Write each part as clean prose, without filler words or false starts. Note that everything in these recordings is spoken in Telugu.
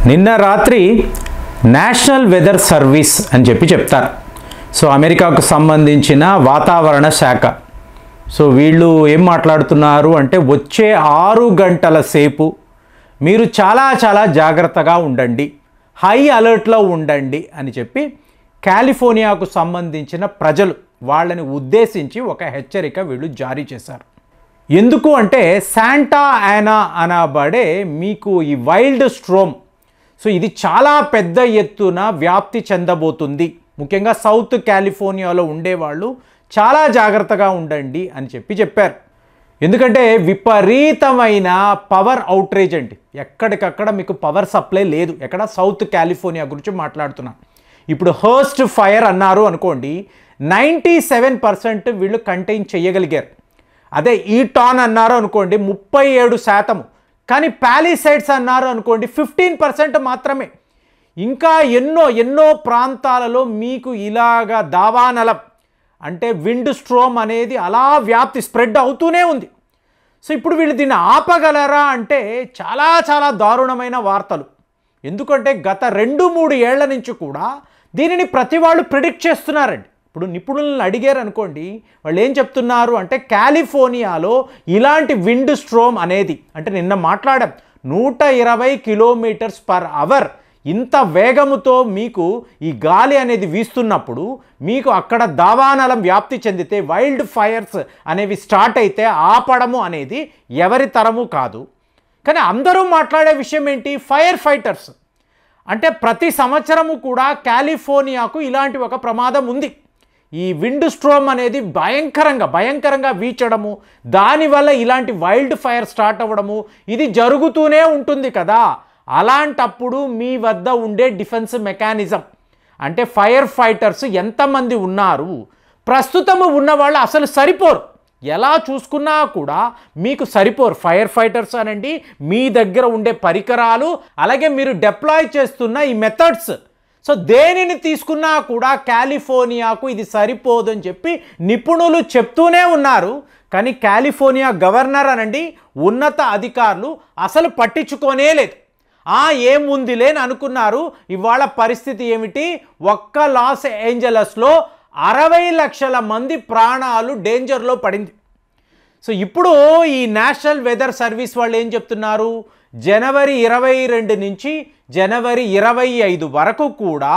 నిన్న రాత్రి నేషనల్ వెదర్ సర్వీస్ అని చెప్తారు. సో అమెరికాకు సంబంధించిన వాతావరణ శాఖ. సో వీళ్ళు ఏం మాట్లాడుతున్నారు అంటే వచ్చే 6 గంటల సేపు మీరు చాలా జాగ్రత్తగా ఉండండి, హై అలర్ట్లో ఉండండి అని చెప్పి కాలిఫోర్నియాకు సంబంధించిన ప్రజలు వాళ్ళని ఉద్దేశించి ఒక హెచ్చరిక వీళ్ళు జారీ చేశారు. ఎందుకు అంటే శాంటా యానా అనబడే మీకు ఈ వైల్డ్ స్ట్రోమ్, సో ఇది చాలా పెద్ద ఎత్తున వ్యాప్తి చెందబోతుంది. ముఖ్యంగా సౌత్ కాలిఫోర్నియాలో ఉండేవాళ్ళు చాలా జాగ్రత్తగా ఉండండి అని చెప్పారు. ఎందుకంటే విపరీతమైన పవర్ అవుట్రేజ్ అండి, ఎక్కడికక్కడ మీకు పవర్ సప్లై లేదు. ఎక్కడ సౌత్ కాలిఫోర్నియా గురించి మాట్లాడుతున్నాం. ఇప్పుడు హర్స్ట్ ఫైర్ అన్నారు అనుకోండి, 97% వీళ్ళు కంటైన్ చేయగలిగారు. అదే ఈటాన్ అన్నారు అనుకోండి 37%, కానీ పాలిసైడ్స్ అన్నారు అనుకోండి 15% మాత్రమే. ఇంకా ఎన్నో ప్రాంతాలలో మీకు ఇలాగా దావానలం అంటే విండ్ స్ట్రోమ్ అనేది అలా వ్యాప్తి స్ప్రెడ్ అవుతూనే ఉంది. సో ఇప్పుడు వీళ్ళు దీన్ని ఆపగలరా అంటే చాలా దారుణమైన వార్తలు. ఎందుకంటే గత 2-3 ఏళ్ల నుంచి కూడా దీనిని ప్రతి వాళ్ళు ప్రిడిక్ట్ చేస్తున్నారండి. ఇప్పుడు నిపుణులను అడిగారు అనుకోండి, వాళ్ళు ఏం చెప్తున్నారు అంటే కాలిఫోర్నియాలో ఇలాంటి విండ్ స్ట్రోమ్ అనేది అంటే నిన్న మాట్లాడాం 120 km/h ఇంత వేగముతో మీకు ఈ గాలి అనేది వీస్తున్నప్పుడు మీకు అక్కడ దావానలం వ్యాప్తి చెందితే వైల్డ్ ఫైర్స్ అనేవి స్టార్ట్ అయితే ఆపడము అనేది ఎవరి తరము కాదు. కానీ అందరూ మాట్లాడే విషయం ఏంటి, ఫైర్ ఫైటర్స్. అంటే ప్రతి సంవత్సరము కూడా కాలిఫోర్నియాకు ఇలాంటి ఒక ప్రమాదం ఉంది. ఈ విండ్ స్ట్రోమ్ అనేది భయంకరంగా వీచడము, దానివల్ల ఇలాంటి వైల్డ్ ఫైర్ స్టార్ట్ అవ్వడము ఇది జరుగుతూనే ఉంటుంది కదా. అలాంటప్పుడు మీ వద్ద ఉండే డిఫెన్స్ మెకానిజం అంటే ఫైర్ ఫైటర్స్ ఎంతమంది ఉన్నారు, ప్రస్తుతము ఉన్నవాళ్ళు అసలు సరిపోరు. ఎలా చూసుకున్నా కూడా మీకు సరిపోరు ఫైర్ ఫైటర్స్ అనండి. మీ దగ్గర ఉండే పరికరాలు అలాగే మీరు డిప్లాయ్ చేస్తున్న ఈ మెథడ్స్, సో దేనిని తీసుకున్నా కూడా కాలిఫోర్నియాకు ఇది సరిపోదు అని చెప్పి నిపుణులు చెప్తూనే ఉన్నారు. కానీ కాలిఫోర్నియా గవర్నర్ అనండి ఉన్నత అధికారులు అసలు పట్టించుకోనే లేదు. ఏముందిలే అని అనుకున్నారు. ఇవాళ పరిస్థితి ఏమిటి, ఒక్క లాస్ ఏంజలస్లో 60 లక్షల మంది ప్రాణాలు డేంజర్లో పడింది. సో ఇప్పుడు ఈ నేషనల్ వెదర్ సర్వీస్ వాళ్ళు ఏం చెప్తున్నారు, జనవరి 22 నుంచి జనవరి 25 వరకు కూడా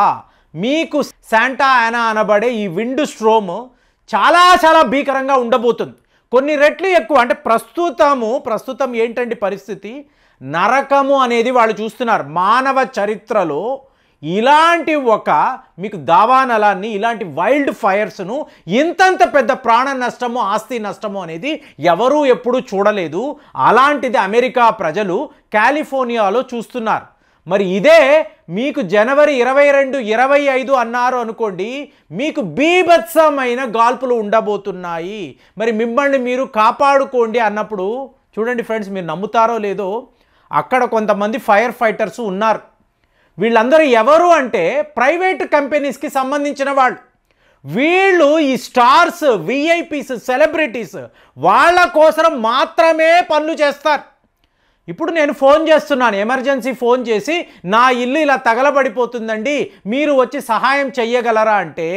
మీకు శాంటా యానా అనబడే ఈ విండ్ స్ట్రోమ్ చాలా భీకరంగా ఉండబోతుంది. కొన్ని రెట్లు ఎక్కువ. అంటే ప్రస్తుతం ఏంటండి పరిస్థితి, నరకము అనేది వాళ్ళు చూస్తున్నారు. మానవ చరిత్రలో ఇలాంటి ఒక మీకు దావానలాన్ని, ఇలాంటి వైల్డ్ ఫైర్స్ను ఇంతంత పెద్ద ప్రాణ నష్టము ఆస్తి నష్టము అనేది ఎవరూ ఎప్పుడూ చూడలేదు. అలాంటిది అమెరికా ప్రజలు కాలిఫోర్నియాలో చూస్తున్నారు. మరి ఇదే మీకు జనవరి 22, 25 అన్నారు అనుకోండి, మీకు బీభత్సమైన గాల్పులు ఉండబోతున్నాయి. మరి మిమ్మల్ని మీరు కాపాడుకోండి అన్నప్పుడు చూడండి ఫ్రెండ్స్, మీరు నమ్ముతారో లేదో, అక్కడ కొంతమంది ఫైర్ ఫైటర్స్ ఉన్నారు. వీళ్ళందరూ ఎవరు అంటే ప్రైవేట్ కంపెనీస్కి సంబంధించిన వాళ్ళు. వీళ్ళు ఈ స్టార్స్, విఐపీస్, సెలబ్రిటీస్ వాళ్ళ కోసం మాత్రమే పనులు చేస్తారు. ఇప్పుడు నేను ఫోన్ చేస్తున్నాను, ఎమర్జెన్సీ ఫోన్ చేసి నా ఇల్లు ఇలా తగలబడిపోతుందండి, మీరు వచ్చి సహాయం చెయ్యగలరా అంటే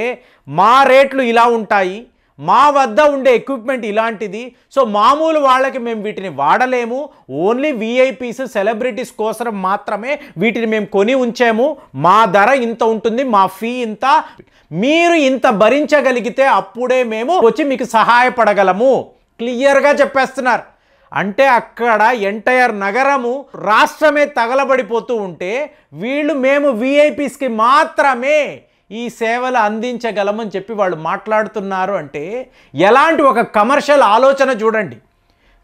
మా రేట్లు ఇలా ఉంటాయి, మా వద్ద ఉండే ఎక్విప్మెంట్ ఇలాంటిది, సో మామూలు వాళ్ళకి మేము వీటిని వాడలేము, ఓన్లీ విఐపీస్, సెలబ్రిటీస్ కోసం మాత్రమే వీటిని మేము కొని ఉంచాము, మా ధర ఇంత ఉంటుంది, మా ఫీ ఇంత, మీరు ఇంత భరించగలిగితే అప్పుడే మేము వచ్చి మీకు సహాయపడగలము క్లియర్గా చెప్పేస్తున్నారు. అంటే అక్కడ ఎంటైర్ నగరము, రాష్ట్రమే తగలబడిపోతూ ఉంటే వీళ్ళు మేము విఐపీస్కి మాత్రమే ఈ సేవలు అందించగలమని చెప్పి వాళ్ళు మాట్లాడుతున్నారు. అంటే ఎలాంటి ఒక కమర్షియల్ ఆలోచన చూడండి.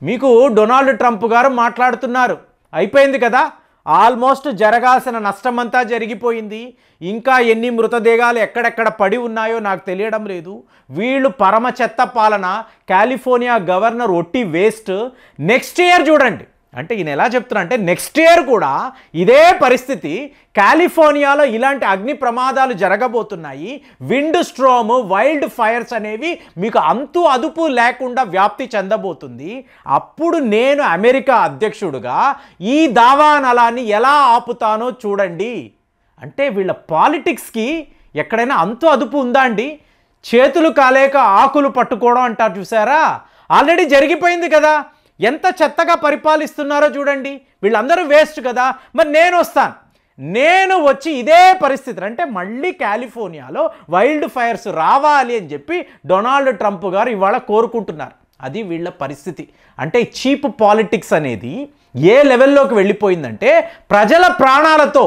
మీకు డొనాల్డ్ ట్రంప్ గారు మాట్లాడుతున్నారు, అయిపోయింది కదా, ఆల్మోస్ట్ జరగాల్సిన నష్టమంతా జరిగిపోయింది, ఇంకా ఎన్ని మృతదేహాలు ఎక్కడెక్కడ పడి ఉన్నాయో నాకు తెలియడం లేదు, వీళ్ళు పరమ చెత్త పాలన, కాలిఫోర్నియా గవర్నర్ ఒట్టి వేస్ట్. నెక్స్ట్ ఇయర్ చూడండి, అంటే ఈయన ఎలా చెప్తున్నా అంటే నెక్స్ట్ ఇయర్ కూడా ఇదే పరిస్థితి, కాలిఫోర్నియాలో ఇలాంటి అగ్ని ప్రమాదాలు జరగబోతున్నాయి, విండ్ స్ట్రోమ్, వైల్డ్ ఫైర్స్ అనేవి మీకు అంతు అదుపు లేకుండా వ్యాప్తి చెందబోతుంది. అప్పుడు నేను అమెరికా అధ్యక్షుడుగా ఈ దావానలాన్ని ఎలా ఆపుతానో చూడండి. అంటే వీళ్ళ పాలిటిక్స్కి ఎక్కడైనా అంతు అదుపు ఉందా అండి? చేతులు కాలేక ఆకులు పట్టుకోవడం అంటారు చూసారా, ఆల్రెడీ జరిగిపోయింది కదా. ఎంత చెత్తగా పరిపాలిస్తున్నారో చూడండి. వీళ్ళందరూ వేస్ట్ కదా. మరి నేను వస్తాను, నేను వచ్చి ఇదే పరిస్థితి అంటే మళ్ళీ కాలిఫోర్నియాలో వైల్డ్ ఫైర్స్ రావాలి అని చెప్పి డొనాల్డ్ ట్రంప్ గారు ఇవాళ కోరుకుంటున్నారు. అది వీళ్ళ పరిస్థితి. అంటే చీప్ పాలిటిక్స్ అనేది ఏ లెవెల్లోకి వెళ్ళిపోయిందంటే ప్రజల ప్రాణాలతో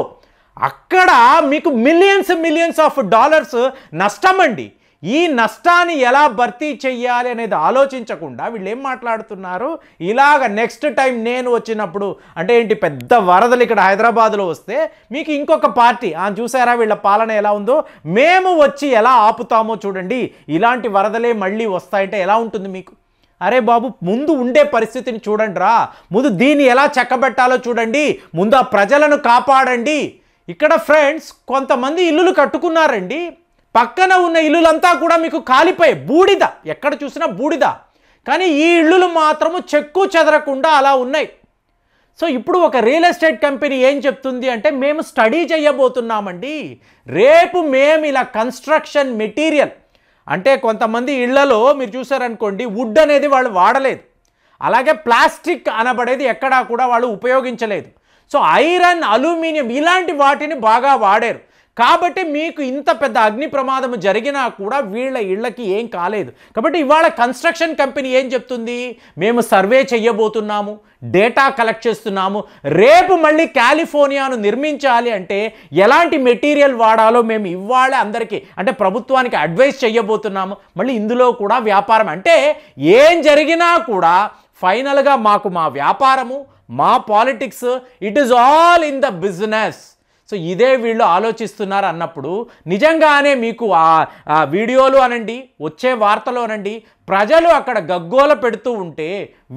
అక్కడ మీకు మిలియన్స్ ఆఫ్ డాలర్స్ నష్టం అండి. ఈ నష్టాన్ని ఎలా భర్తీ చెయ్యాలి అనేది ఆలోచించకుండా వీళ్ళు ఏం మాట్లాడుతున్నారు, ఇలాగ నెక్స్ట్ టైం నేను వచ్చినప్పుడు అంటే ఏంటి, పెద్ద వరదలు ఇక్కడ హైదరాబాద్లో వస్తే మీకు ఇంకొక పార్టీ చూసారా వీళ్ళ పాలన ఎలా ఉందో, మేము వచ్చి ఎలా ఆపుతామో చూడండి, ఇలాంటి వరదలే మళ్ళీ వస్తాయంటే ఎలా ఉంటుంది మీకు? అరే బాబు, ముందు ఉండే పరిస్థితిని చూడండి రా, ముందు దీన్ని ఎలా చెక్కబెట్టాలో చూడండి, ముందు ఆ ప్రజలను కాపాడండి. ఇక్కడ ఫ్రెండ్స్ కొంతమంది ఇల్లులు కట్టుకున్నారండి, పక్కన ఉన్న ఇల్లులంతా కూడా మీకు కాలిపోయి బూడిద, ఎక్కడ చూసినా బూడిద. కానీ ఈ ఇల్లులు మాత్రము చెక్కు చెదరకుండా అలా ఉన్నాయి. సో ఇప్పుడు ఒక రియల్ ఎస్టేట్ కంపెనీ ఏం చెప్తుంది అంటే, మేము స్టడీ చేయబోతున్నామండి, రేపు మేము ఇలా కన్స్ట్రక్షన్ మెటీరియల్ అంటే కొంతమంది ఇళ్లలో మీరు చూసారనుకోండి వుడ్ అనేది వాళ్ళు వాడలేదు, అలాగే ప్లాస్టిక్ అనబడేది ఎక్కడా కూడా వాళ్ళు ఉపయోగించలేదు. సో ఐరన్, అల్యూమినియం ఇలాంటి వాటిని బాగా వాడారు. కాబట్టి మీకు ఇంత పెద్ద అగ్ని ప్రమాదం జరిగినా కూడా వీళ్ళ ఇళ్ళకి ఏం కాలేదు. కాబట్టి ఇవాళ కన్స్ట్రక్షన్ కంపెనీ ఏం చెప్తుంది, మేము సర్వే చేయబోతున్నాము, డేటా కలెక్ట్ చేస్తున్నాము, రేపు మళ్ళీ కాలిఫోర్నియాను నిర్మించాలి అంటే ఎలాంటి మెటీరియల్ వాడాలో మేము ఇవాళ అందరికీ అంటే ప్రభుత్వానికి అడ్వైస్ చేయబోతున్నాము. మళ్ళీ ఇందులో కూడా వ్యాపారం అంటే ఏం జరిగినా కూడా ఫైనల్గా మాకు మా వ్యాపారము, మా politics, it is all in the business. So ఇదే వీళ్ళు ఆలోచిస్తున్నారు అన్నప్పుడు నిజంగానే మీకు ఆ వీడియోలు అనండి, వచ్చే వార్తలు అనండి, ప్రజలు అక్కడ గగ్గోల పెడుతూ ఉంటే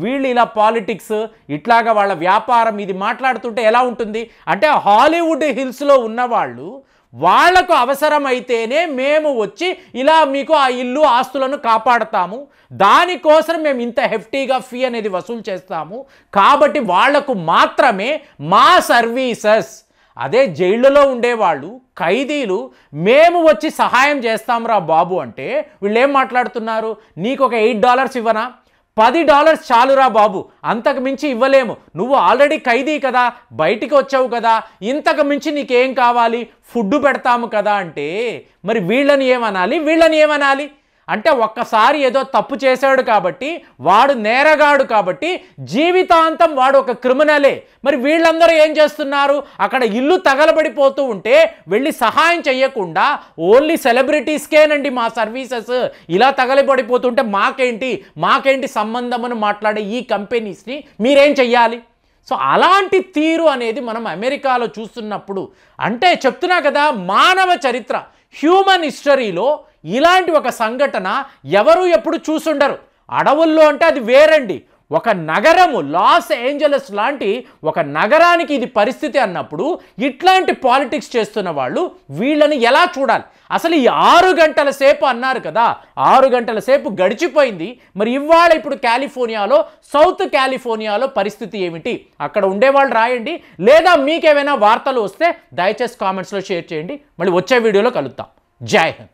వీళ్ళు ఇలా పాలిటిక్స్ ఇట్లాగా వాళ్ళ వ్యాపారం ఇది మాట్లాడుతుంటే ఎలా ఉంటుంది అంటే, హాలీవుడ్ హిల్స్లో ఉన్నవాళ్ళు వాళ్లకు అవసరమైతేనే మేము వచ్చి ఇలా మీకు ఆ ఇల్లు ఆస్తులను కాపాడతాము, దానికోసం మేము ఇంత హెఫ్టీగా ఫీ అనేది వసూలు చేస్తాము, కాబట్టి వాళ్లకు మాత్రమే మా సర్వీసెస్. అదే జైళ్ళలో ఉండేవాళ్ళు, ఖైదీలు మేము వచ్చి సహాయం చేస్తాంరా బాబు అంటే వీళ్ళు ఏం మాట్లాడుతున్నారు, నీకు ఒక $8 ఇవ్వనా, $10 చాలురా బాబు, అంతకు మించి ఇవ్వలేము, నువ్వు ఆల్రెడీ ఖైదీ కదా, బయటికి వచ్చావు కదా, ఇంతకు మించి నీకేం కావాలి, ఫుడ్ పెడతాము కదా అంటే మరి వీళ్ళని ఏమనాలి, వీళ్ళని ఏమనాలి? అంటే ఒక్కసారి ఏదో తప్పు చేశాడు కాబట్టి వాడు నేరగాడు కాబట్టి జీవితాంతం వాడు ఒక క్రిమినలే. మరి వీళ్ళందరూ ఏం చేస్తున్నారు, అక్కడ ఇల్లు తగలబడిపోతూ ఉంటే వెళ్ళి సహాయం చేయకుండా ఓన్లీ సెలబ్రిటీస్కేనండి మా సర్వీసెస్, ఇలా తగలబడిపోతుంటే మాకేంటి సంబంధమని మాట్లాడే ఈ కంపెనీస్ని మీరేం చెయ్యాలి? సో అలాంటి తీరు అనేది మనం అమెరికాలో చూస్తున్నప్పుడు అంటే చెప్తున్నా కదా, మానవ చరిత్ర హ్యూమన్ హిస్టరీలో ఇలాంటి ఒక సంఘటన ఎవరు ఎప్పుడు చూసుండరు. అడవుల్లో అంటే అది వేరండి, ఒక నగరము లాస్ ఏంజలస్ లాంటి ఒక నగరానికి ఇది పరిస్థితి అన్నప్పుడు ఇట్లాంటి పాలిటిక్స్ చేస్తున్న వాళ్ళు వీళ్ళని ఎలా చూడాలి? అసలు ఈ 6 గంటల సేపు అన్నారు కదా, 6 గంటల సేపు గడిచిపోయింది. మరి ఇవాళ ఇప్పుడు కాలిఫోర్నియాలో, సౌత్ కాలిఫోర్నియాలో పరిస్థితి ఏమిటి? అక్కడ ఉండేవాళ్ళు రాయండి, లేదా మీకేమైనా వార్తలు వస్తే దయచేసి కామెంట్స్లో షేర్ చేయండి. మళ్ళీ వచ్చే వీడియోలో కలుద్దాం. జై హింద్.